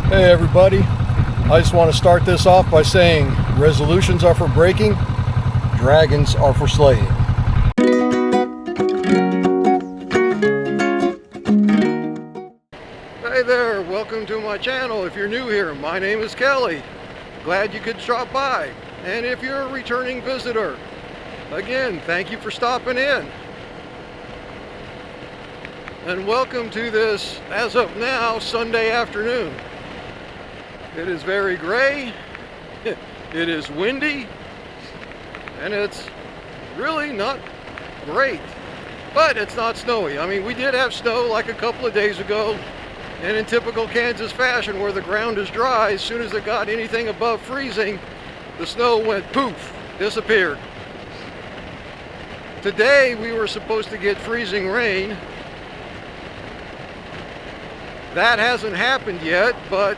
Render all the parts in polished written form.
Hey everybody, I just want to start this off by saying resolutions are for breaking, dragons are for slaying. Hey there, welcome to my channel. If you're new here, my name is Kelly. Glad you could stop by. And if you're a returning visitor, again, thank you for stopping in. And welcome to this, as of now, Sunday afternoon. It is very gray, it is windy, and it's really not great. But it's not snowy. I mean, we did have snow like a couple of days ago, and in typical Kansas fashion, where the ground is dry, as soon as it got anything above freezing, the snow went poof, disappeared. Today, we were supposed to get freezing rain. That hasn't happened yet, but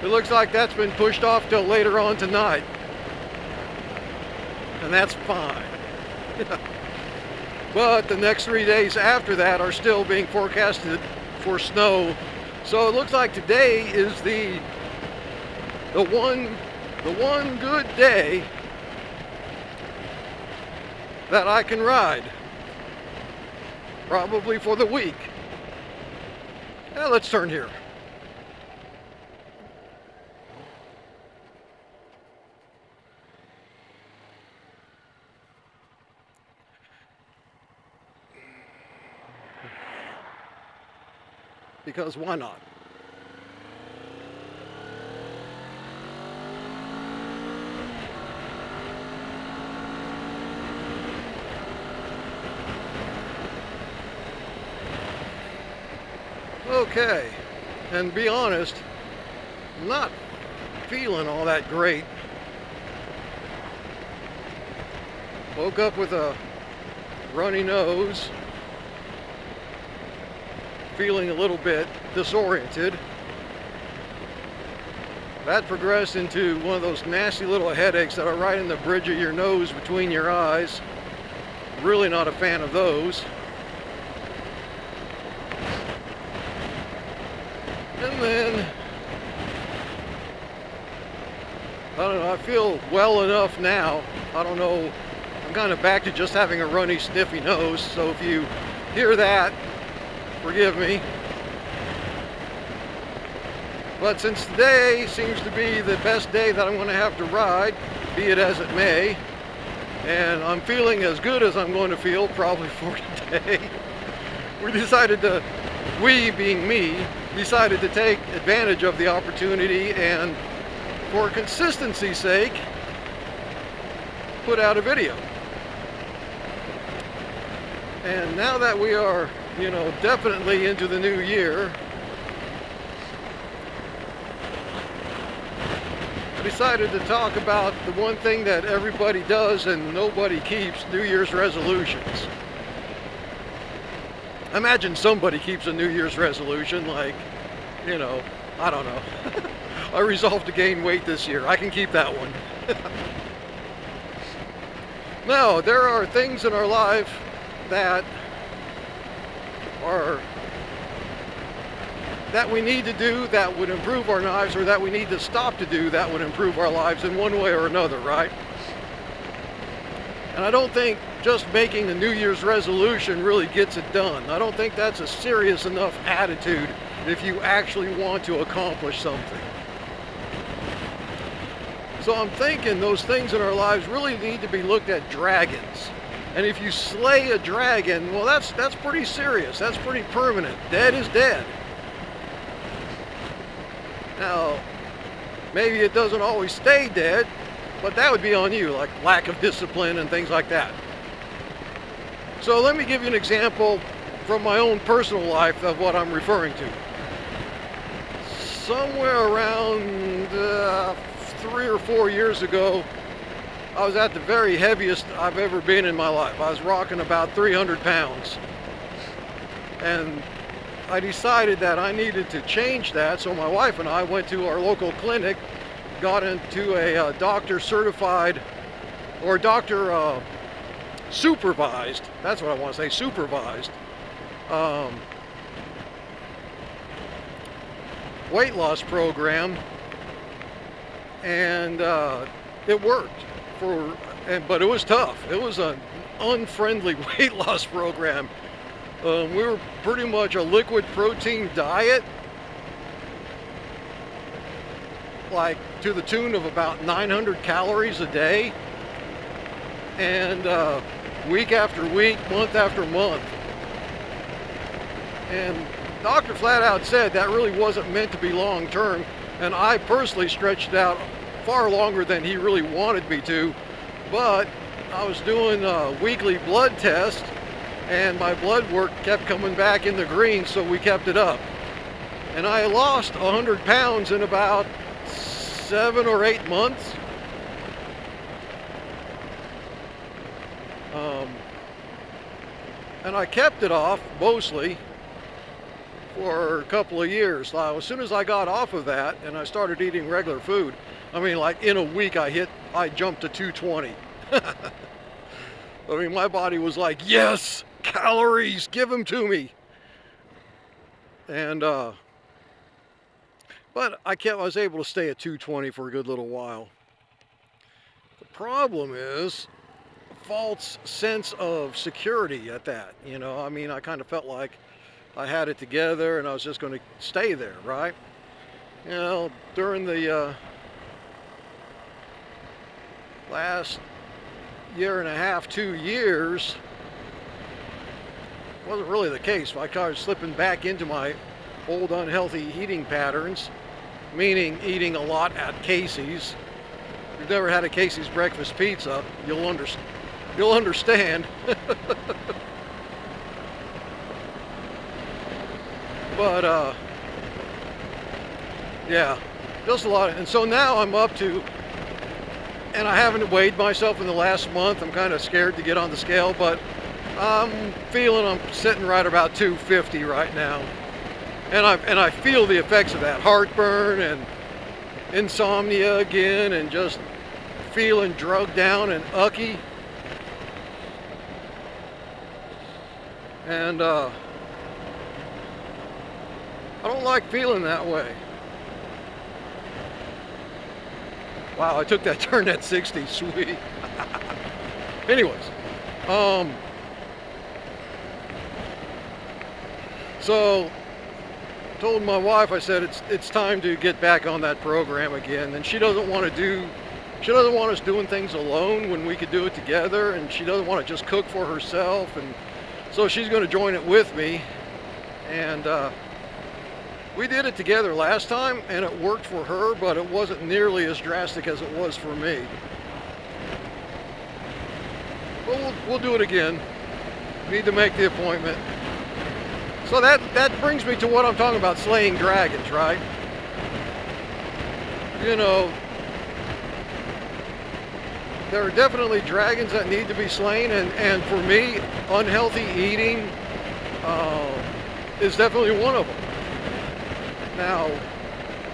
it looks like that's been pushed off till later on tonight. And that's fine. But the next 3 days after that are still being forecasted for snow. So it looks like today is the one good day that I can ride. Probably for the week. Now let's turn here. Because why not? Okay, and to be honest, I'm not feeling all that great. Woke up with a runny nose, feeling a little bit disoriented. That progressed into one of those nasty little headaches that are right in the bridge of your nose between your eyes. Really not a fan of those. And then, I don't know, I feel well enough now. I don't know, I'm kind of back to just having a runny, sniffy nose, so if you hear that, forgive me. But since today seems to be the best day that I'm going to have to ride, be it as it may, and I'm feeling as good as I'm going to feel probably for today, we being me, decided to take advantage of the opportunity and, for consistency's sake, put out a video. And now that we are, definitely into the new year, I decided to talk about the one thing that everybody does and nobody keeps: New Year's resolutions. I imagine somebody keeps a New Year's resolution, like, I don't know. I resolved to gain weight this year. I can keep that one. Now, there are things in our life that we need to do that would improve our lives, or that we need to stop to do that would improve our lives in one way or another, right? And I don't think just making a New Year's resolution really gets it done. I don't think that's a serious enough attitude if you actually want to accomplish something. So I'm thinking those things in our lives really need to be looked at dragons. And if you slay a dragon, well, that's pretty serious. That's pretty permanent. Dead is dead. Now, maybe it doesn't always stay dead, but that would be on you, like lack of discipline and things like that. So let me give you an example from my own personal life of what I'm referring to. Somewhere around 3 or 4 years ago, I was at the very heaviest I've ever been in my life. I was rocking about 300 pounds. And I decided that I needed to change that, so my wife and I went to our local clinic, got into a doctor certified, or doctor supervised, that's what I want to say, supervised weight loss program, and it worked but it was tough. It was an unfriendly weight loss program. We were pretty much a liquid protein diet, like to the tune of about 900 calories a day, and week after week, month after month. And doctor flat out said that really wasn't meant to be long term, and I personally stretched it out far longer than he really wanted me to. But I was doing a weekly blood test, and my blood work kept coming back in the green, so we kept it up. And I lost 100 pounds in about 7 or 8 months. And I kept it off mostly for a couple of years. Now, as soon as I got off of that and I started eating regular food, I mean, like in a week I jumped to 220. I mean, my body was like, yes, calories, give them to me. And but I was able to stay at 220 for a good little while. The problem is false sense of security at that, you know. I mean, I kind of felt like I had it together and I was just going to stay there, right? You know, during the last year and a half, 2 years, wasn't really the case. I started slipping back into my old unhealthy eating patterns, meaning eating a lot at Casey's. If you've never had a Casey's breakfast pizza, you'll understand. But yeah, just a lot. And so now I'm up to, and I haven't weighed myself in the last month. I'm kind of scared to get on the scale, but I'm feeling I'm sitting right about 250 right now. And I feel the effects of that, heartburn and insomnia again, and just feeling drugged down and ucky. And I don't like feeling that way. Wow, I took that turn at 60, sweet. Anyways, so told my wife, I said it's time to get back on that program again, and she doesn't want us doing things alone when we could do it together, and she doesn't want to just cook for herself, and so she's going to join it with me. And we did it together last time and it worked for her, but it wasn't nearly as drastic as it was for me. But we'll do it again. Need to make the appointment. So that brings me to what I'm talking about, slaying dragons, right? You know, there are definitely dragons that need to be slain, and for me, unhealthy eating is definitely one of them. Now,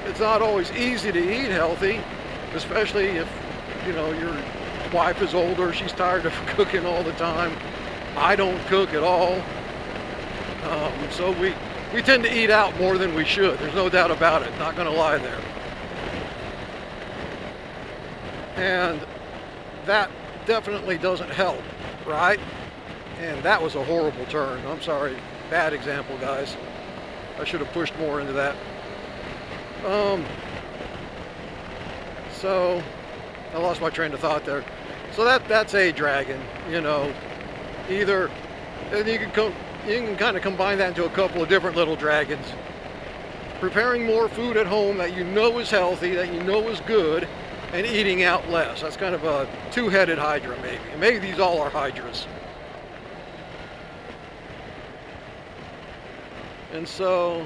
it's not always easy to eat healthy, especially if, you know, your wife is older, she's tired of cooking all the time. I don't cook at all. So we tend to eat out more than we should. There's no doubt about it, not gonna lie there. And that definitely doesn't help, right? And that was a horrible turn. I'm sorry, bad example, guys. I should have pushed more into that. So I lost my train of thought there. So that's a dragon, you know. Either, and you can kind of combine that into a couple of different little dragons. Preparing more food at home that you know is healthy, that you know is good, and eating out less. That's kind of a two-headed hydra, maybe. And maybe these all are hydras. And so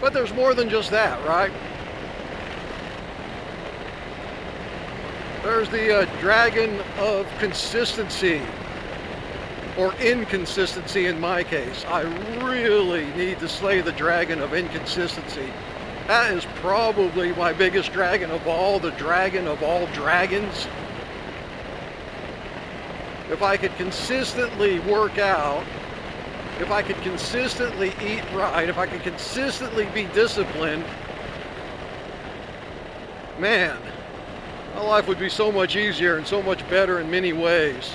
but there's more than just that, right? There's the dragon of consistency, or inconsistency in my case. I really need to slay the dragon of inconsistency. That is probably my biggest dragon of all, the dragon of all dragons. if I could consistently work out, if I could consistently eat right, if I could consistently be disciplined, man, my life would be so much easier and so much better in many ways.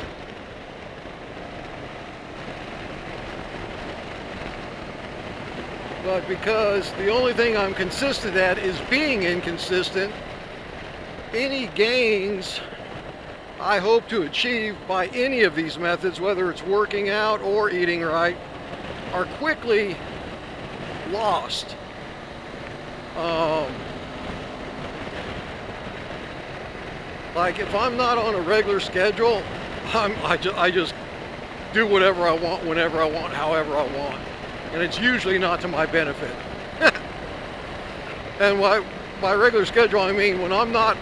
But because the only thing I'm consistent at is being inconsistent, any gains I hope to achieve by any of these methods, whether it's working out or eating right, are quickly lost. Like if I'm not on a regular schedule, I just do whatever I want, whenever I want, however I want. And it's usually not to my benefit. And by regular schedule, I mean when I'm not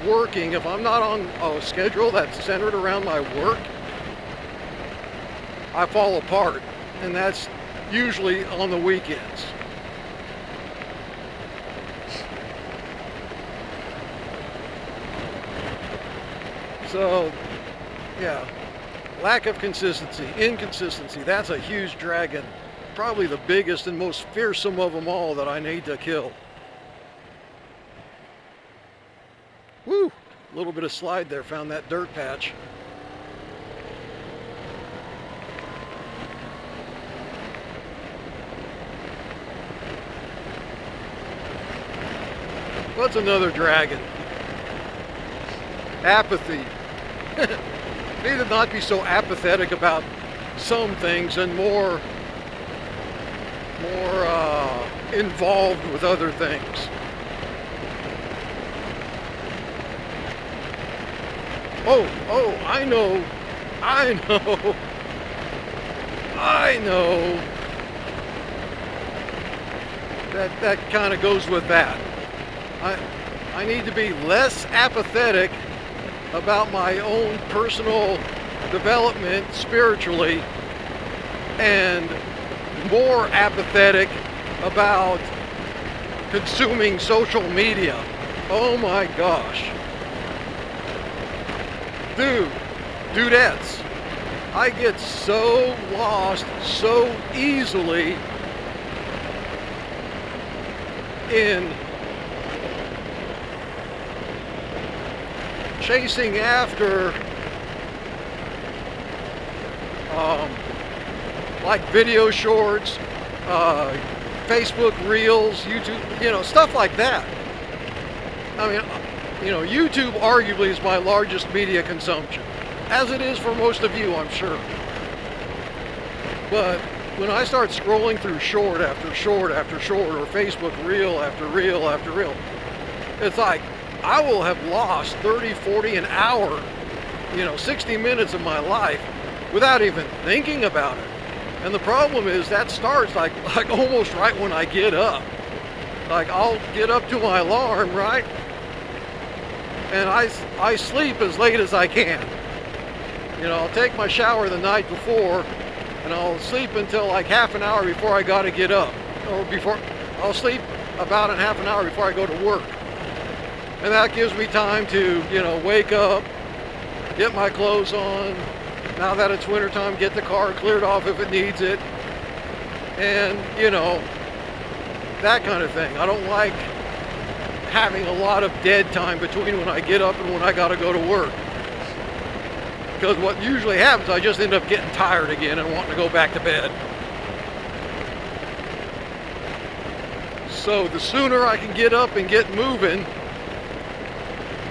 working, if I'm not on a schedule that's centered around my work, I fall apart. And that's usually on the weekends. So, yeah, lack of consistency, inconsistency, that's a huge dragon. Probably the biggest and most fearsome of them all that I need to kill. Woo! A little bit of slide there, found that dirt patch. What's another dragon? Apathy. Need to not be so apathetic about some things and more involved with other things. Oh, I know. That kind of goes with that. I need to be less apathetic about my own personal development spiritually and more apathetic about consuming social media. Oh my gosh. Dudettes, I get so lost so easily in chasing after like video shorts, Facebook Reels, YouTube, stuff like that. I mean, YouTube arguably is my largest media consumption, as it is for most of you, I'm sure. But when I start scrolling through short after short after short, or Facebook reel after reel after reel, it's like I will have lost 30, 40, an hour, 60 minutes of my life without even thinking about it. And the problem is that starts like almost right when I get up. Like I'll get up to my alarm, right? And I sleep as late as I can. I'll take my shower the night before and I'll sleep until like half an hour before I gotta get up. Or I'll sleep about a half an hour before I go to work. And that gives me time to, wake up, get my clothes on. Now that it's wintertime, get the car cleared off if it needs it. And, that kind of thing. I don't like having a lot of dead time between when I get up and when I gotta go to work. Because what usually happens, I just end up getting tired again and wanting to go back to bed. So the sooner I can get up and get moving,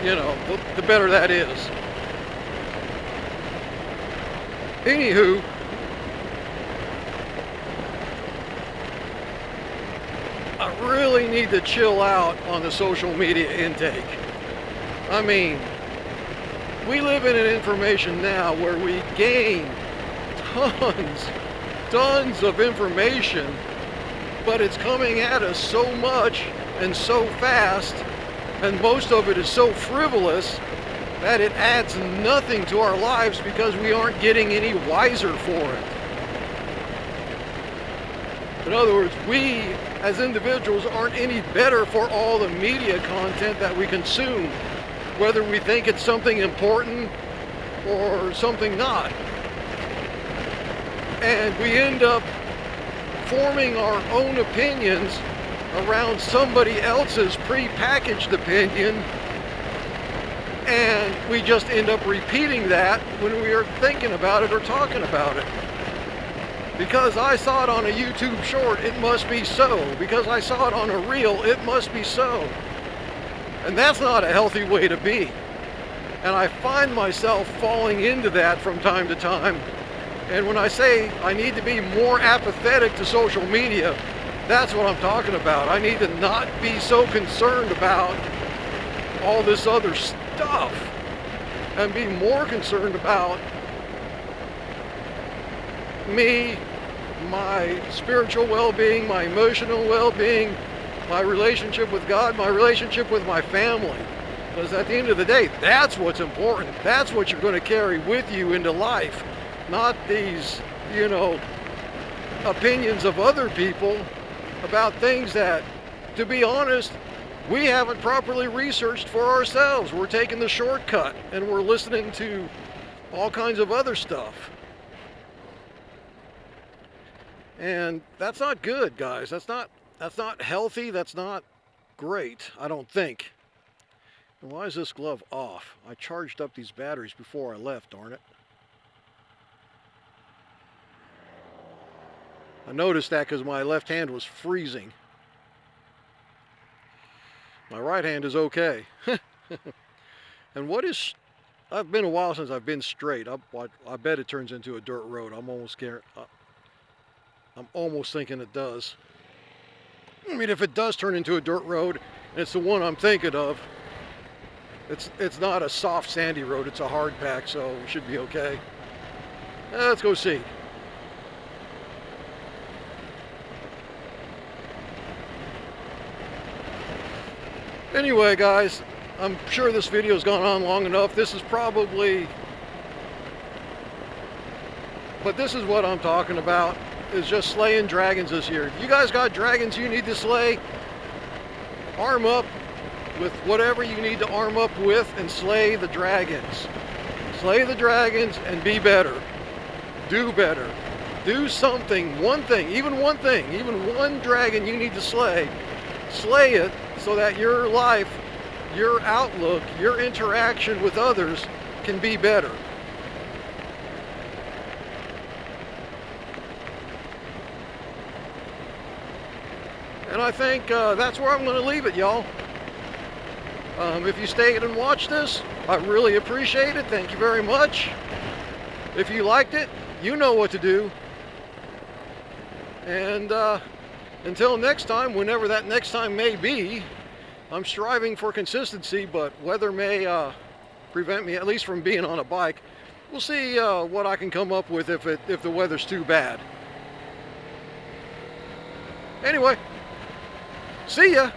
the better that is. Anywho, I really need to chill out on the social media intake. I mean, we live in an information now where we gain tons of information, but it's coming at us so much and so fast, and most of it is so frivolous that it adds nothing to our lives because we aren't getting any wiser for it. In other words, we as individuals aren't any better for all the media content that we consume. Whether we think it's something important or something not. And we end up forming our own opinions around somebody else's pre-packaged opinion, and we just end up repeating that when we are thinking about it or talking about it. Because I saw it on a YouTube short, it must be so. Because I saw it on a reel, it must be so. And that's not a healthy way to be. And I find myself falling into that from time to time. And when I say I need to be more apathetic to social media, that's what I'm talking about. I need to not be so concerned about all this other stuff and be more concerned about me, my spiritual well-being, my emotional well-being, my relationship with God, my relationship with my family. Because at the end of the day, that's what's important. That's what you're going to carry with you into life. Not these, opinions of other people about things that, to be honest, we haven't properly researched for ourselves. We're taking the shortcut and we're listening to all kinds of other stuff. And that's not good, guys. That's not healthy. That's not great, I don't think. And why is this glove off? I charged up these batteries before I left, darn it. I noticed that because my left hand was freezing. My right hand is okay. And I've been a while since I've been straight. I bet it turns into a dirt road. I'm almost scared. I'm almost thinking it does. I mean, if it does turn into a dirt road, and it's the one I'm thinking of, it's not a soft sandy road, it's a hard pack, so we should be okay. Let's go see. Anyway, guys, I'm sure this video's gone on long enough. This is what I'm talking about, is just slaying dragons this year. If you guys got dragons you need to slay, arm up with whatever you need to arm up with and slay the dragons. Slay the dragons and be better. Do better. Do something, one thing, even one dragon you need to slay. Slay it so that your life, your outlook, your interaction with others can be better. And I think that's where I'm going to leave it, y'all. If you stayed and watched this, I really appreciate it. Thank you very much. If you liked it, you know what to do. And until next time, whenever that next time may be, I'm striving for consistency, but weather may prevent me, at least from being on a bike. We'll see what I can come up with if the weather's too bad. Anyway, see ya!